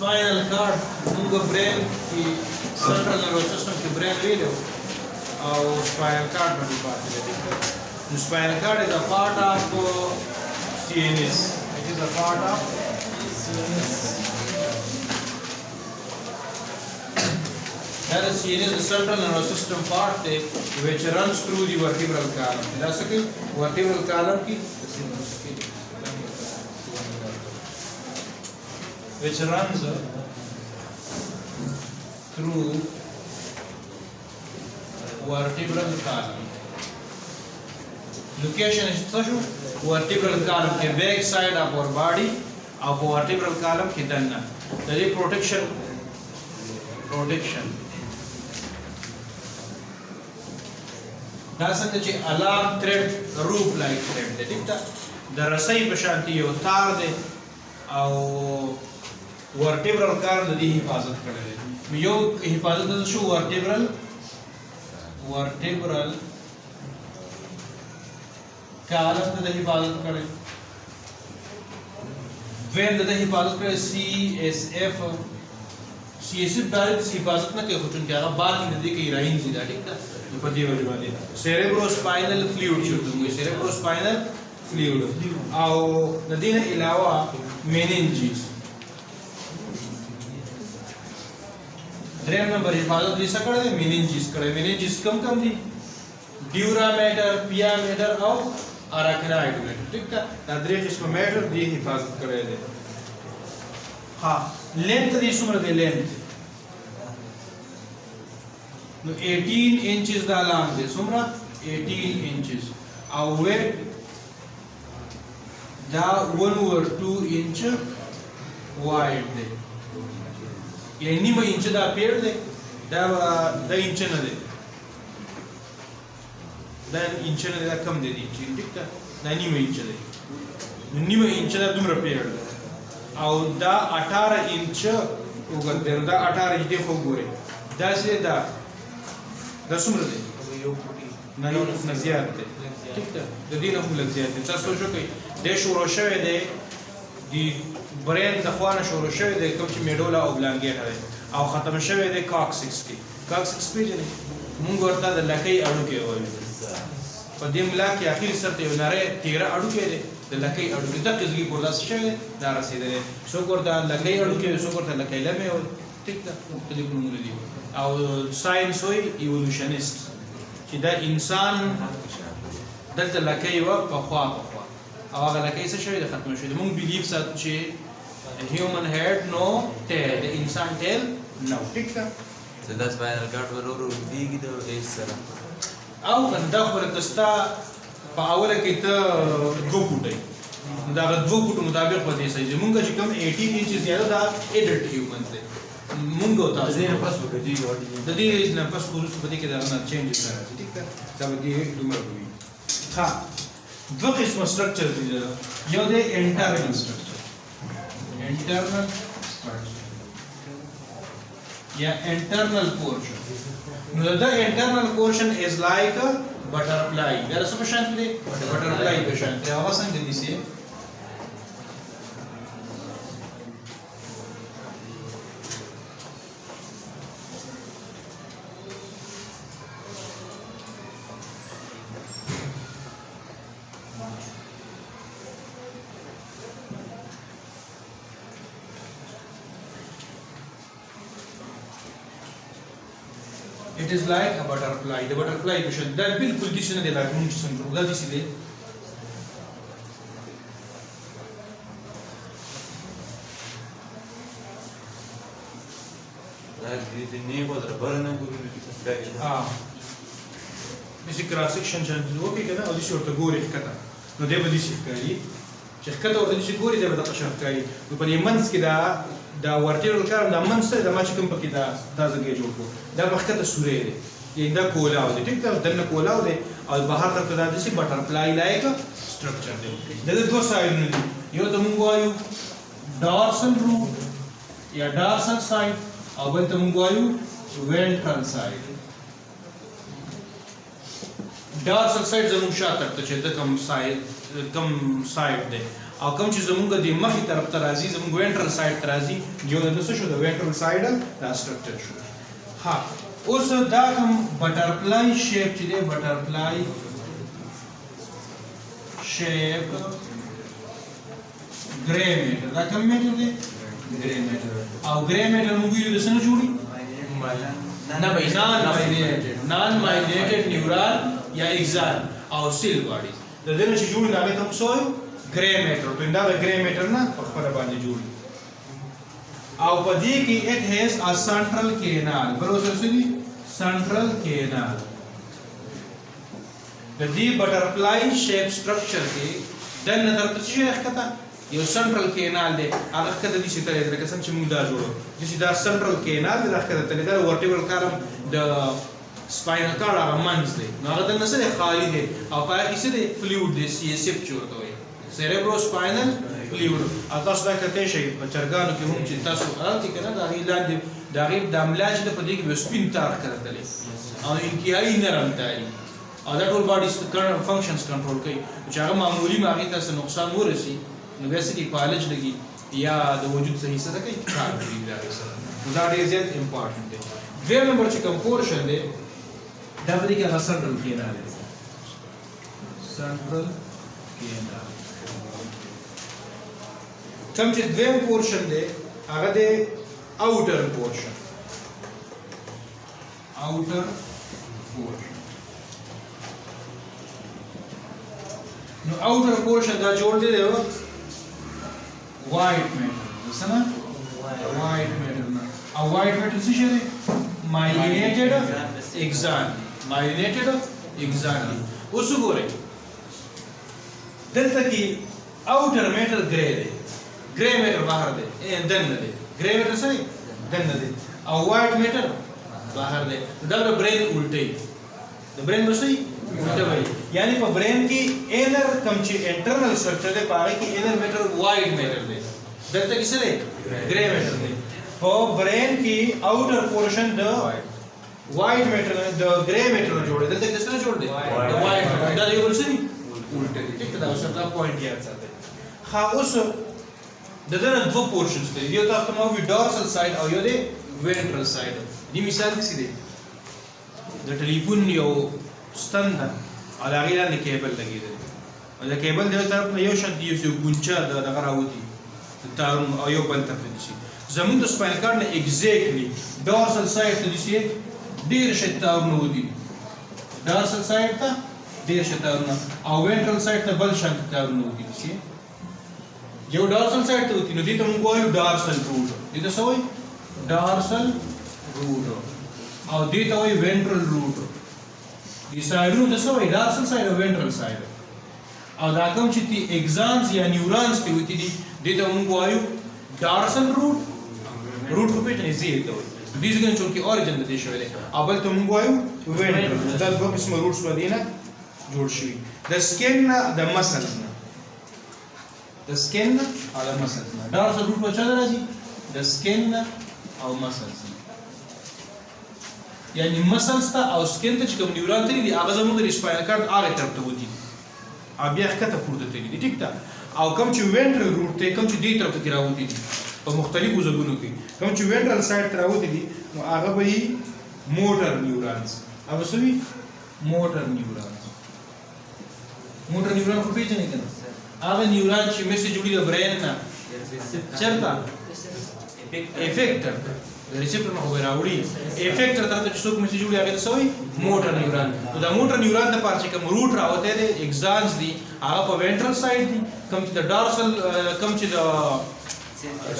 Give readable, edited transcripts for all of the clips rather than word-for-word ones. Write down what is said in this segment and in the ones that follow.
Spinal cord उनको brain की central nervous system की ब्रेन वैल्यू और स्पाइनल कॉर्ड में बात है। Spinal cord is a part of CNS. It is a part of CNS. That is CNS, the central nervous system part which runs through the vertebral column. That's okay. Vertebral column की which runs through vertebral column. Location is such vertebral column के back side of our body of vertebral column की दन्ना. That is protection. دا څنګه چې alarm thread rope like thread دی ټیک ده د رسۍ په شان یو تار دی او ورټیبرل کارم د دې حفاظت کړی دی یو حفاظت د شو ورټیبرل کالم د حفاظت کړی وین د حفاظت کړی CSF ډایرکټ حفاظت نه کوي خو چې هغه باقي نه دی کوي راین دي دا ټیک ده په دې وجه باندې سیریبروسپاینل فلوئډ شو دوی سیریبروسپاینل فلوئډ او د دې نه علاوه میننجز دریم نمبر حفاظت دې څه کړی دی میننجز کړی میننجز کم دي ډیورا میټر پیا میټر او اراکناید میټر ټیک ده دا درې قسمه میټر دې حفاظت کړی دی ها لینث دې څومره دی لینث No 18 inches da long de sumra 18 inches au weight da 1/2 inch wide de ye nima inch da pair de da inch na de da inch na da kam de inch ठीक ta da nima inch de nima inch da dumra pair au da 18 inch ugar da 18 inch de fogore da se da دا څومره دی یو فوټي نه زیات دی ٹھیک ده د دې نه هم لږ زیات دی تاسو شو کوي د شروع شوی دی د برین د خوانه شروع شوی دی کوم چې میډولا او بلانګیټا دی او ختم شوی دی کاکسکس کې کاکسکس پیژنې موږ ورته د لکۍ اډوکې وایو په دې ملا کې اخیر سره یو نری تیره اډوکې دی د لکۍ اډوکې د قزګي په لاس شوی دا رسیدلی څوک ورته لکۍ اډوکې څوک ورته لکۍ لمې وایي ټیک ده مختلف نومونه دي او ساينس وي ايولوشنست چې دا انسان دلته لکۍ و په خوا او هغه لکۍ څه شوی د ختم شوی موږ بلیف ساتو چې هیومن هډ نو ټیل د انسان ټیل نو ټیک ده دا سپاینل کارډ ورورو دیږي د ایس سره او کنده خو کستا په اوله کې ته 2 فوټي دا 2 فوټو مطابق پدې سي موږ چې کوم 18 انچ زیاده دا اډلټ هیومن دی مونږ او تاسو دې نه پس وکړي د دې نه پس ورس په دې کې دا نه چینجز راځي ٹھیک ده دا به دې دومره وي ها دوه قسم سټرکچر دي یو د انټرنل سټرکچر یا انټرنل پورشن نو دا انټرنل پورشن از لایک بټرفلای دا څه په شان دی بټرفلای په شان دی هغه څنګه دي سي It is like a butterfly. The butterfly vision. That बिल्कुल किसी ने देखा है मुझे समझो उधर किसी ने नहीं को तरह बरने को हाँ इसी क्रॉस सेक्शन चल वो भी कहना और इसी और तो गोरे कटा नो दे बदी शिकाई شركته ورته شي ګوري دا به د شرکای نو په یمنس کې دا ورټیبل کار د منس ته د ماچ کوم پکې دا ځګې جوړ کو دا مخکته سورې دی یعنی دا کولاو دی ټیک دا دنه کولاو دی او بهر طرف ته د سی بټرفلای لایک سټرکچر دی د دوه سایډونه دي یو ته مونږ وایو ډارسل روټ یا ډارسل سایډ او بل ته مونږ وایو وینټرل سایډ ډارسل سایډ زموږ شاته ته چې د کم سایډ دی او کوم چې زمونږ د مخې طرف ته راځي زمونږ وینټرل سایډ ته راځي یو د څه شو د وینټرل سایډ دا سټرکچر شو. ها اوس دا کوم بټرفلای شیپ چې دی بټرفلای شیپ ګری میټر دا کوم میټر دی ګری میټر او ګری میټر موږ یو د څه نه جوړي نان مایلینیټډ نیورال یا اگزان او سیل باډي د دې نه چې جوړ دا به تاسو ګری میټر په دا ګری میټر نه په خپل باندې جوړ او په دې کې it has a central canal بل اوس څه دي central canal د دې بټرفلای شیپ سټرکچر کې د نظر ته څه ښکته یو سنټرل کینال دی هغه کده دي چې تل درکه سم چې موږ دا جوړو چې دا سنټرل کینال دی راکده تل دا ورټیبل کارم د سپاینل کارډ هغه منځ دی نو هغه د نسله خالی دی او پای کې څه دی فلویډ دی سی اس اف چورته وي سیریبرو سپاینل فلویډ تاسو دا کته شي په چرګانو کې هم چې تاسو راځي کنه دا لاندې دا غیر د املاج د پدې کې سپین تار کړل او انکیای نرم تاری او دا ټول باډي فنکشنز کنټرول کوي چې هغه معمولی ماغي تاسو نقصان ورسي نو بیا سکی فالج لګي یا د وجود صحیح سره کوي کار کوي دا سره دا ډیر زیات امپورټنت دی. دویم نمبر چې کوم پورشن دی دا به کې سنټرل کینال دی سنټرل کینال کوم چې دویم پورشن دی هغه دی اوټر پورشن اوټر پورشن نو outer portion دا جوړ دی white matter څنګه white matter نه او white matter څه شي دی myelinated axon myelinated axon اوس وګورئ دلته کې outer matter gray دی gray matter بهر دی دننه دی gray matter څه دی دننه دی او white matter بهر دی دا د برین الټی د برین بسې الټوي یعنی په برین کې انر کم چې انټرنل سټرکچر دی پاره کې انر میټر وایډ میټر دی دلته کې څه دی ګری میټر دی په برین کې اوټر پورشن د وایډ میټر د ګری میټر جوړ دی دلته کې څه جوړ دی د وایډ دا یو بل څه دی الټه دی ټیک دا اوس دا پوینټ یاد ساتئ خا اوس دغه دوه پورشنز دي یو تاسو ته مو ډورسل سایډ او یو دی وینټرل سایډ دی مثال څه دی د ټلیفون یو ستند او هغه لاندې کیبل لګیدل او دا کیبل د طرف نه یو شان دی یو ګونچا دغه راوتی تارون او یو بل طرف دي شي زمون د سپاینل کارډ نه ایگزیکټلی ډورسل سایډ ته دي شي ډیر شي تارون ودی ډورسل سایډ ته ډیر شي تارون او وینټرل سایډ ته بل شان تارون ودی شي یو ډورسل سایډ ته ودی نو دې ته موږ وایو ډورسل روټ دې ته څه وایي ډورسل روټ او دې ته وایي وینټرل روټ دې سایډونو ته څه وایي ډورسل سایډ او وینټرل سایډ او دا کوم چې تی اگزانز یا نیورونز ته وتی دي دې ته موږ وایو ډورسل روټ روټ په پیټنې زیات دی دې څنګه چې اوریجن د دې شوی دی او بل ته موږ وایو وینټرل دا دوه قسمه روټس ودینه جوړ شوی د سکن د مسل د سکن او د مسل ډورسل روټ په چا راځي د سکن او مسل یعنی مسلز ته او سکن ته چې کوم نیورون تللی دي هغه زموږ د سپاینل کارډ هغه طرف ته ودی ا بیا ښکته پورته تللی دي ټیک ده او کوم چې وینټرل روټ ته کوم چې دې طرف ته راوتی دي په مختلفو ځایونو کې کوم چې وینټرل سایډ ته راوتی دي نو هغه به موټر نیورونز او سوي موټر نیورونز خو پیژنې کنه هغه نیورون چې میسج جوړي د برین نه چرته افیکټر ریسپټر نه وراوړي افیکټر ته چې څوک میسج جوړي هغه څه وي موټر نیورون نو دا موټر نیورون د پاره چې کوم روټ راوته دي اگزانز دي هغه په وینټرل سایډ دي کوم چې د ډورسل کوم چې د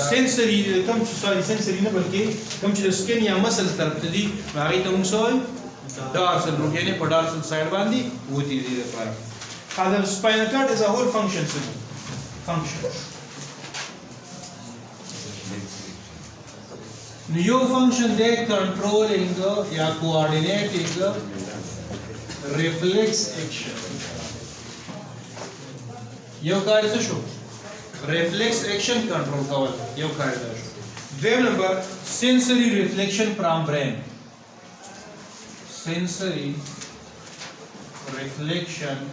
سنسوري کوم چې سنسوري نه بلکې کوم چې د سکن یا مسل طرف ته دي هغه ته موږ سوي ډورسل روټ یعنی په ډورسل سایډ باندې وتی دي لپاره هذا spinal cord is a whole function new function they controlling या coordinating reflex action यो कार्य څه شو reflex action control کول یو कार्य دا شو دویم نمبر sensory reflection from brain sensory reflection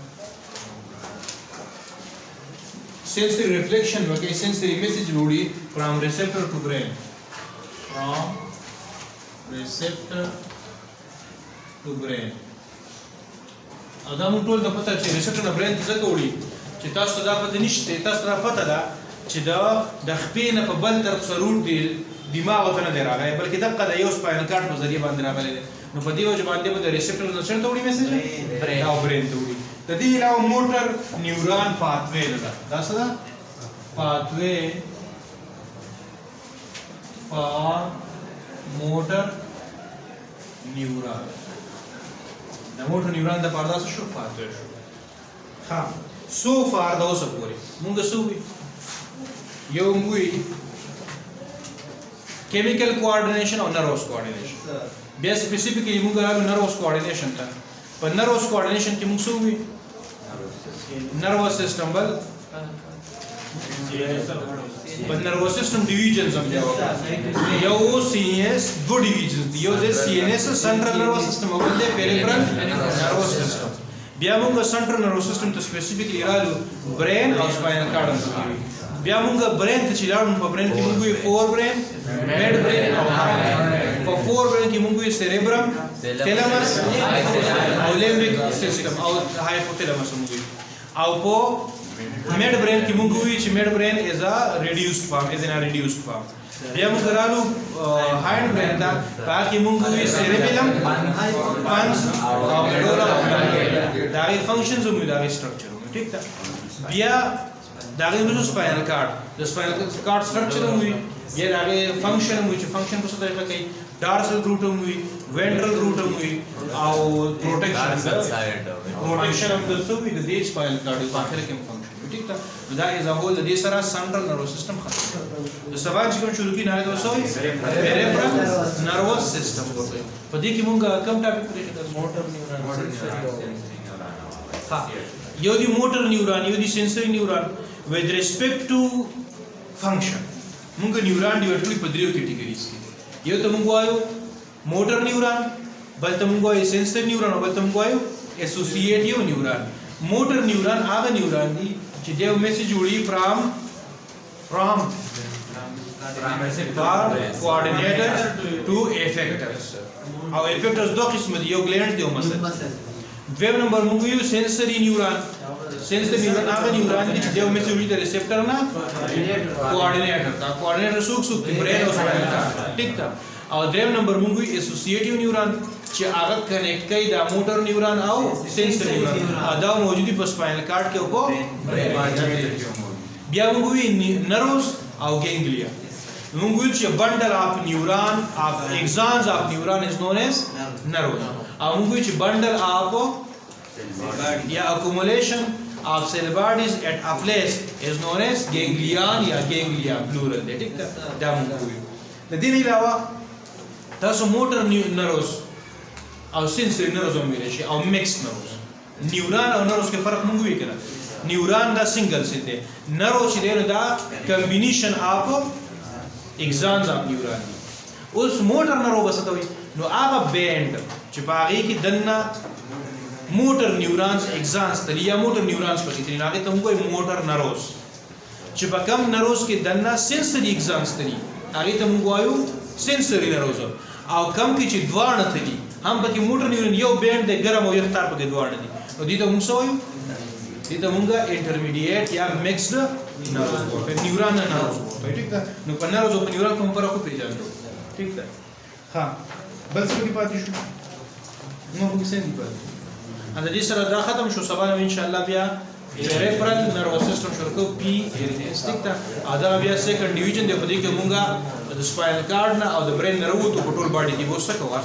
sensory reflection وکړي sensory message وړي from receptor to brain from receptor to brain او دا موږ ټول د پته چې receptor نه brain ته ځکه وړي چې تاسو ته دا پته نشته تاسو ته پته ده چې دا د خپې نه په بل طرف سره روټ دی دماغ ته نه دی راغلی بلکې دغه د یو سپاینل کارډ په ذریعه باندې راغلی دی نو په دې وجه باندې به د ریسپټر نه څه ته وړي میسج او برین ته وړي د دې علاوه موټر نیورون پاتوی ده دا څه ده پاتوی فار موټر نیورون د موټر نیورون د پاره څه شو پاتوی شو ها سو فار دا اوسه پورې مونږ څه وی یو موي chemical coordination or nervous coordination بیا specifically موږ راغلو nervous coordination ته په nervous coordination کې موږ څه وی nervous system بل په nervous system divisions هم یو CNS دو divisions یو د CNS central nervous system او بل د peripheral nervous system بیا موږ central nervous system ته specifically راغلو brain او spinal cord بیا موږ برین ته چې لاړو په برین کې موږ یې فور برین میډ برین او هارت په فور برین کې موږ یې سیریبرم تھیلامس او لیمبیک سیستم او هایپوتھیلامس موږ او په میډ برین کې موږ یې چې میډ برین از ا ریډیوسډ فارم بیا موږ رالو هاینډ برین ته پاکي موږ یې سیریبیلم پانس او میډولا دا یې فنکشنز او دا یې سټرکچر ٹھیک ده بیا داغه موږ سپاینل کارډ د سپاینل کارډ سټرکچر موږ یې داغه فنکشن موږ چې فنکشن په څه طریقه کوي ډارسل روټ موږ وینټرل روټ موږ او پروټیکشن هم د څه وی د دې سپاینل کارډ په اخر کې فنکشن ٹھیک ده دا از ا هول د دې سره سنټرل نروس سیستم ختم د سبا چې کوم شروع کی نه ده وسوي پیریفرل نروس سیستم په دې کې موږ کم ټاپک پرې موټر نیورون ها یو دی موټر نیورون یو دی سنسوري نیورون with respect to function موږ نیورون ډیوایډ کړی په دریو کیټګریز کې یو ته موږ وایو موټر نیورون بل ته موږ وایو سنسوري نیورون بل ته موږ وایو اسوسییټیو نیورون موټر نیورون هغه نیورون دی چې دیو میسج وړي فرام coordinator to effectors او effectors دوه قسم دي یو ګلینډ دی او مسل دویم نمبر موږ یو سنسوري نیورون سنسوري نیورون هغه نیورون دي چې دیو میسج وړي د ریسپټر نه کوارډینیټر دا کوارډینیټر څوک دی برین او سپاینل کارډ ټیک ده او دریم نمبر موږ یو اسوسییټیو نیورون چې هغه کنیکټ کوي د موټر نیورون او سنسوري نیورون دا موجودي په سپاینل کارډ کې او په برین باندې بیا موږ یو نروس او ګینګلیا موږ یو چې بندل اف نیورون اف اگزانز اف نیورون از نون as نروس او موږ یو چې بندل اف یا accumulation of cell bodies at a place is known as ganglion یا ganglia plural دی ټیک دا موږ وایو د دې علاوه تاسو موټر نروس او سنسوري نروس هم ویل شي او مکس نروس نیورون او نروس کې فرق موږ وی کړه نیورون دا سنگل سیل دی نروس دی نو دا کمبینیشن اف اگزانز اف نیورون اوس موټر نرو بسته وي نو هغه بینډ چې باغی کې دنه موټر نیورونز اگزانز تلی یا موټر نیورونز پکې تلی هغه ته موږ موټر نروس چې په کم نروس کې دنه سنسوري اگزانز تلی هغه ته موږ وایو سنسوري نروس او کم کې چې دواړه تلی هم پکې موټر نیورون یو بینډ د ګرم او یو تار پکې دواړه دي نو دې ته موږ وایو دې ته موږ انټرمیډیټ یا مکسډ نروس په نیورون نه نروس ټیک ده نو په نروس او په نیورون کوم فرق پیژنو ٹھیک ده ها بل څه کې پاتې شو نو موږ څه دی پاتې ان دې سره دا ختم شو سبا ان شاء الله بیا پیریفرل نروس سیستم شروع کو پی ټیک ده ادا بیا سیکنډ ډیویژن دی په دې کې موږ د سپاینل کارډ نه او د برین نه وروته په ټول باډي کې وسه کوو